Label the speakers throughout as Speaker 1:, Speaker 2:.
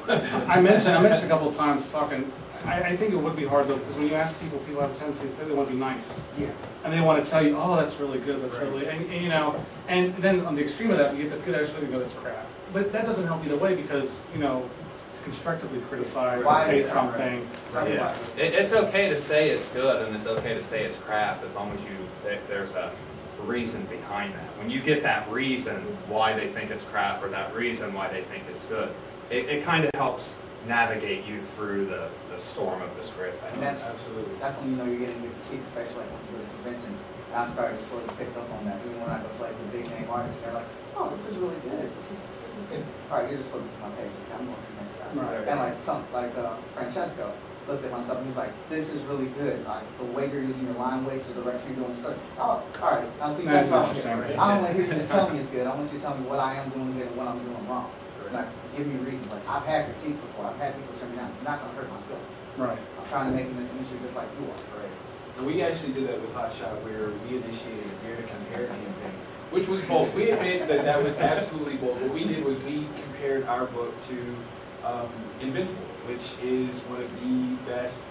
Speaker 1: I mentioned a couple of times talking. I think it would be hard though, because when you ask people, people have a tendency they want to be nice.
Speaker 2: Yeah.
Speaker 1: And they want to tell you, oh, that's really good, that's really, and you know, and then on the extreme of that, you get the feeling actually go, that's crap. But that doesn't help either way because, you know, to constructively criticize and say something.
Speaker 3: Yeah. It's okay to say it's good and it's okay to say it's crap as long as there's a reason behind that. When you get that reason why they think it's crap or that reason why they think it's good, it kind of helps navigate you through the storm of the script.
Speaker 2: And absolutely. That's when you know you're getting your critique, especially like when you go to conventions. I'm starting to sort of pick up on that. Even when I go to like the big name artists, they're like, oh, this is really good. This is good. All right, you're just flipping to my page. I'm going to see next time. Right. And like Francesco looked at my stuff and he was like, this is really good. Like the way you're using your line weights, the direction you're doing the story. Oh, all right. I'll see that's interesting. I don't want to hear you just tell me it's good. I want you to tell me what I am doing good and what I'm doing wrong. Like, give me reasons. Like, I've had critiques before. I've had people tell me, I'm not going to hurt my feelings.
Speaker 1: Right.
Speaker 2: I'm trying to make it in this industry just like you are.
Speaker 4: Right. So we actually did that with Hot Shot where we initiated a Dare to Compare campaign, which was both. We admit that was absolutely both. What we did was we compared our book to Invincible, which is one of the best,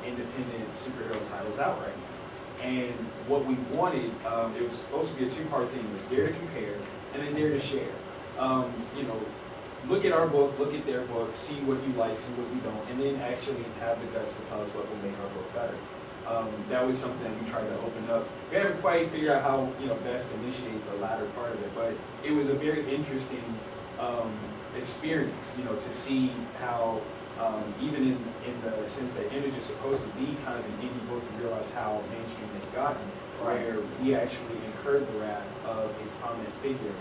Speaker 4: independent superhero titles out right now. And what we wanted, it was supposed to be a two-part thing. It was Dare to Compare and then Dare to Share. Look at our book, look at their book, see what you like, see what you don't, and then actually have the guts to tell us what will make our book better. That was something we tried to open up. We haven't quite figured out how best to initiate the latter part of it, but it was a very interesting experience, to see how even in the sense that Image is supposed to be kind of an indie book, you realize how mainstream they've gotten, where we actually incurred the wrath of a prominent figure.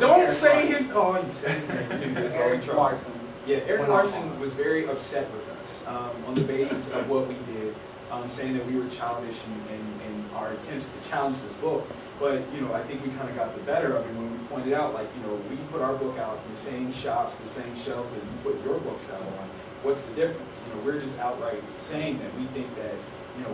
Speaker 4: Don't say his. Oh, you said his name.
Speaker 2: Eric Larson.
Speaker 4: Yeah, Eric Larson was very upset with us on the basis of what we did, saying that we were childish in our attempts to challenge this book. But I think we kind of got the better of it when we pointed out, like, we put our book out in the same shops, the same shelves that you put your books out on. What's the difference? We're just outright saying that we think that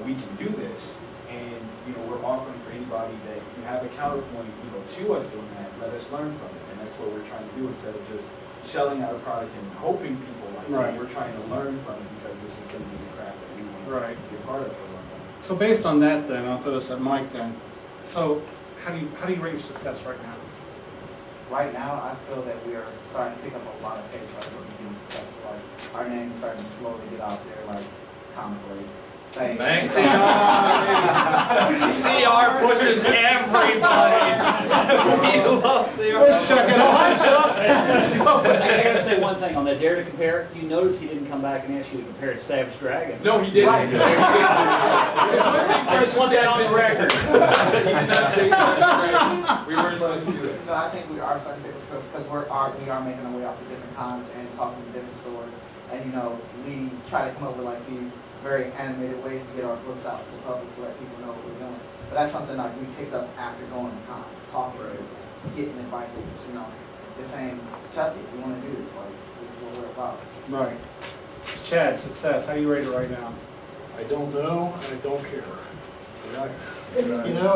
Speaker 4: we can do this. And we're offering for anybody that you have a counterpoint, to us doing that. Let us learn from it, and that's what we're trying to do instead of just shelling out a product and hoping people like it. We're trying to learn from it because this is going to be the craft that we want to be a part of for a long time.
Speaker 1: So based on that, then I'll throw this at Mike. Then, so how do you rate your success right now?
Speaker 2: Right now, I feel that we are starting to pick up a lot of pace. Like we're being successful. Like our name is starting to slowly get out there, like comically.
Speaker 3: Thanks, CR. CR pushes everybody. We love CR.
Speaker 1: Let's check it out.
Speaker 5: I gotta say one thing on that Dare to Compare. You notice he didn't come back and ask you to compare it to Savage Dragon.
Speaker 4: No, he didn't.
Speaker 5: Right. I just want that on the record.
Speaker 4: He did not say Savage Dragon. We weren't supposed to do it.
Speaker 2: No, I think we are starting to get this because we are making our way out to different cons and talking to different stores. And we try to come up with like these very animated ways to get our books out to the public to let people know what we're doing. But that's something like we picked up after going to cons, talking to people, getting advice. They're saying, Chuck, if you want to do this, like this is what we're about.
Speaker 1: Right. Chad, success. How do you rate it right now?
Speaker 6: I don't know, and I don't care.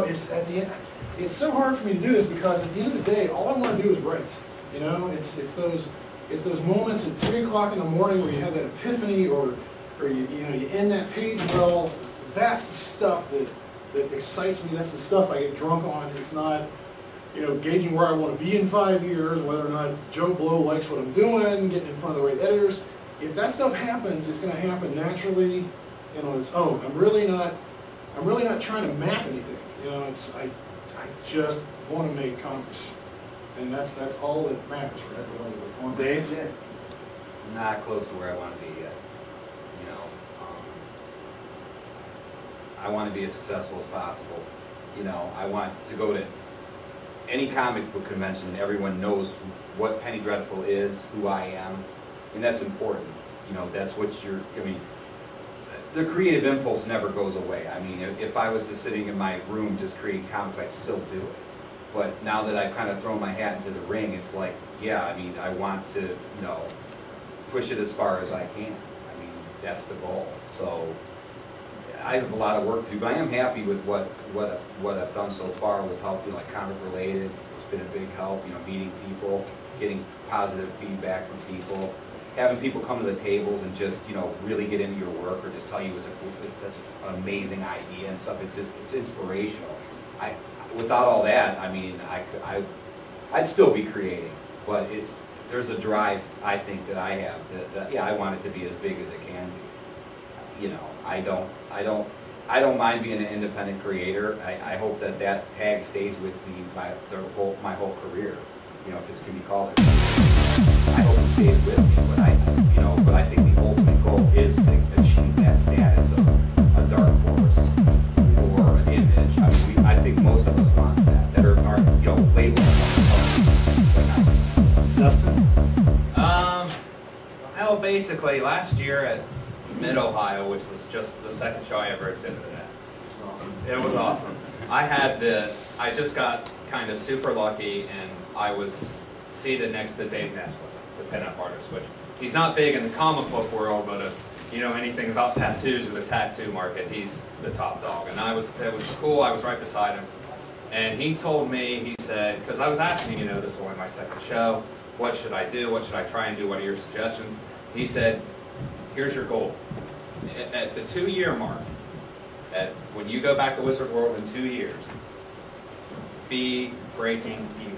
Speaker 6: It's at the end. It's so hard for me to do this because at the end of the day, all I want to do is write. It's those moments at 3 o'clock in the morning where you have that epiphany, or you end that page well. That's the stuff that excites me. That's the stuff I get drunk on. It's not, gauging where I want to be in 5 years, whether or not Joe Blow likes what I'm doing, getting in front of the right editors. If that stuff happens, it's going to happen naturally and on its own. I'm really not trying to map anything. I just want to make comics, and that's all that matters.
Speaker 4: That's the only one.
Speaker 1: Dave?
Speaker 2: Yeah.
Speaker 7: Not close to where I want to be yet. I want to be as successful as possible. I want to go to any comic book convention and everyone knows what Penny Dreadful is, who I am, and that's important. That's what the creative impulse never goes away. I mean, if I was just sitting in my room just creating comics, I'd still do it. But now that I've kind of thrown my hat into the ring, it's like, yeah, I want to, push it as far as I can. That's the goal. So I have a lot of work to do, but I am happy with what I've done so far with help, like comic related. It's been a big help, meeting people. getting positive feedback from people, having people come to the tables and just, you know, really get into your work or just tell you it's an amazing idea and stuff. It's inspirational. Without all that, I mean, I'd still be creating, but there's a drive, I think, that I have that yeah, I want it to be as big as it can be. You know, I don't mind being an independent creator. I hope that tag stays with me my whole career. You know, if it's going to be called it. I hope it stays with me, but I think the ultimate goal is to achieve that status of a dark horse or an image. I mean, I think most of us want that are labeled.
Speaker 1: Dustin?
Speaker 3: Well, basically, last year at Mid-Ohio, which was just the second show I ever exhibited at, it was awesome. I just got kind of super lucky, and I was seated next to Dave Nestle, the pinup artist, which he's not big in the comic book world, but if you know anything about tattoos or the tattoo market, he's the top dog. And it was cool. I was right beside him, and he told me, he said, because I was asking, this is only my second show, what should I do? What should I try and do? What are your suggestions? He said, here's your goal. At the 2-year mark, when you go back to Wizard World in 2 years, be breaking even.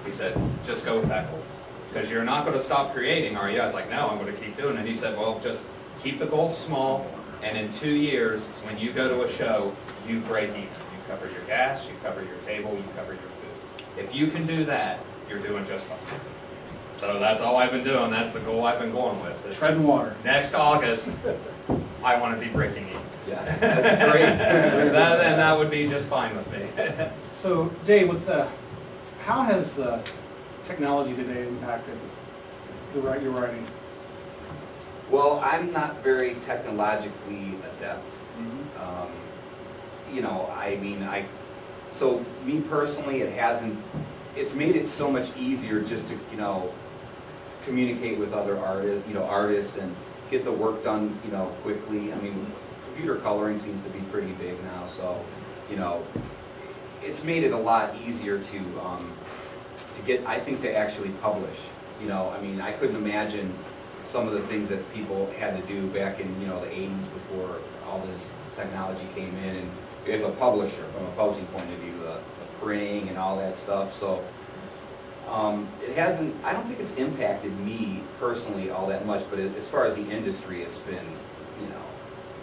Speaker 3: He said, just go with that goal. Because you're not going to stop creating, are you? I was like, no, I'm going to keep doing it. He said, well, just keep the goal small, and in 2 years, when you go to a show, you break even. You cover your gas, you cover your table, you cover your food. If you can do that, you're doing just fine. So that's all I've been doing. That's the goal I've been going with.
Speaker 1: Treading water.
Speaker 3: Next August, I want to be breaking even.
Speaker 7: Yeah, that's great.
Speaker 3: That would be just fine with me.
Speaker 1: So, Dave, how has the technology today impacted your writing?
Speaker 7: Well, I'm not very technologically adept. So me personally, it's made it so much easier just to, communicate with other artists and get the work done, quickly. I mean, computer coloring seems to be pretty big now, so, it's made it a lot easier to get, I think, to actually publish. I couldn't imagine some of the things that people had to do back in, the 80s before all this technology came in. And as a publisher, from a publishing point of view, the printing and all that stuff. So I don't think it's impacted me personally all that much, but as far as the industry, it's been,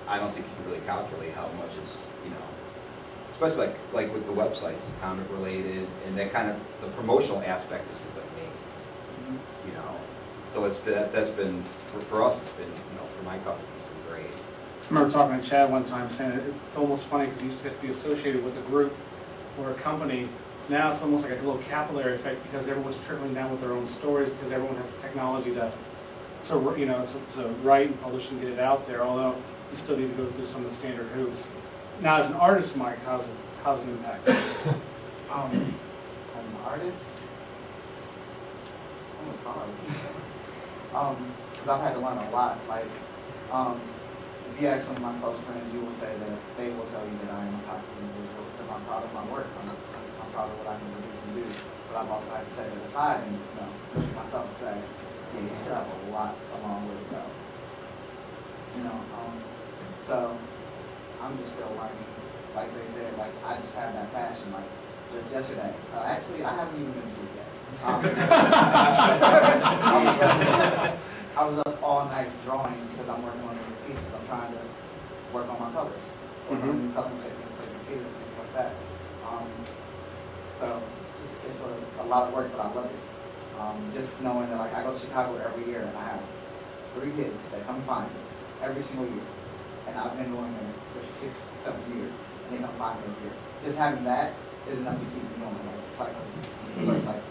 Speaker 7: I don't think you can really calculate how much it's, especially like with the websites, comic related, and that kind of, the promotional aspect is just amazing. So that's been, for us, it's been, for my company, it's been great.
Speaker 1: I remember talking to Chad one time saying it's almost funny because you used to get to be associated with a group or a company. Now it's almost like a little capillary effect because everyone's trickling down with their own stories because everyone has the technology to write and publish and get it out there, although you still need to go through some of the standard hoops. Now, as an artist, Mike, how's it impact?
Speaker 2: As an artist, it's hard. Because I've had to learn a lot. Like, if you ask some of my close friends, you will say that they will tell you that I am a type of individual because I'm proud of my work. I'm proud of what I can produce and do. But I've also had to set it aside and push myself to say, yeah, you still have a long way to go. So I'm just still learning. Like they said, like I just have that passion. Like just yesterday, actually I haven't even been to sleep yet. I was up all night drawing because I'm working on new pieces. I'm trying to work on my colors, work on new coloring techniques for the computer, things like that. So it's a lot of work, but I love it. Just knowing that I go to Chicago every year and I have 3 kids that come find me every single year, and I've been going there for 6, 7 years, and they come find me every year. Just having that is enough to keep me going. It's like